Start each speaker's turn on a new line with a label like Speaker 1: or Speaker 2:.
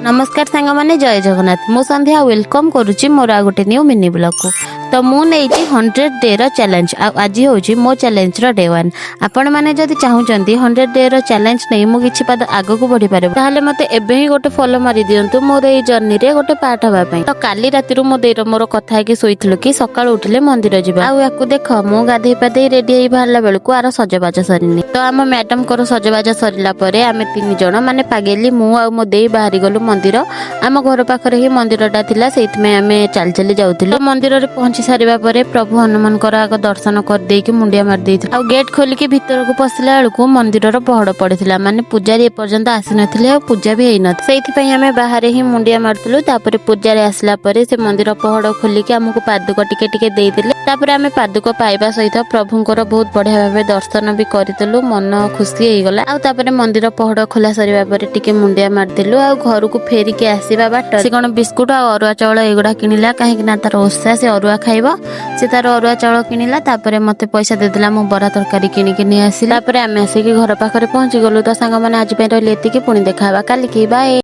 Speaker 1: नमस्कार सांग माने जय जगन्नाथ मु संध्या वेलकम करुच्ची मोर आ गोटे न्यू मिनी ब्लॉग को तो मु नहीं 100 डे रो चैलेंज आज हूँ मो चैलेंज रो डे 1 आपण मैंने जदि चाहूँगी 100 डे रो चैलेंज नहीं मु किछि पाद आगो को बढ़ी पारे ताहले मते एबे ही गोटे फॉलो मारी दियंतु मोर ए जर्नी रे गोटे पार्ट हवा पई तो काली राति रो मो देर मोर कथा के सोइथिलु कि सकाळ उठिले मंदिर जिबा आ याकू देख मु गाधे पादे रेडी हेई बाहरला बेलकू आरो सजबाज सरिनी तो आम मैडम को सजबाज सरिला परे आमे तीन जण माने पागेली मु आ मो देई बाहरी गलु मंदिर आम घर पाखरे ही मंदिरटा थिला सेइतमे आमे चल चली जाउथिलु मंदिर रे पहुंची सारिबा परे प्रभु हनुमान को आग दर्शन कर देकी मुंडिया मार देइथिलु आ गेट खोलिकी भीतर को पसिला बेलकू मंदिर रो पहड़ पड़िथिला माने पुजारी ए पर्यंत आसी नथिले आ पूजा भी हेइ न सेइथि पई आमे बाहरे ही मुंडिया मारथिलु तापरे पूजारी आसला परे से मंदिर पहड़ खोलिकी हमकु पादुक टिके टिके देइथिले तापरे आमे पादुक पाइबा सहित प्रभुंकर बहुत बढ़िया भाबे दर्शन भी करितलु मन खुशी हेइ गला आ तापरे मंदिर पहड़ खोला सरिबा परे टिके मुंडिया मारथिलु आ घर को फेरिके आसीबा बाट से कोन बिस्कुट आ अरुआ चावल एगुडा किनिला काहे ना तार ओसा से अरुआ खाइबो से तार अरुआ चावल किनिला तापरे मते पैसा देदिला मु बरा तरकारी किनिके नि आसिला तापरे आमे आसी घर पाखरे पहुंची गलु तो सांग माने आज पे रहले एतिकी पुणी देखाबा काली की बाय।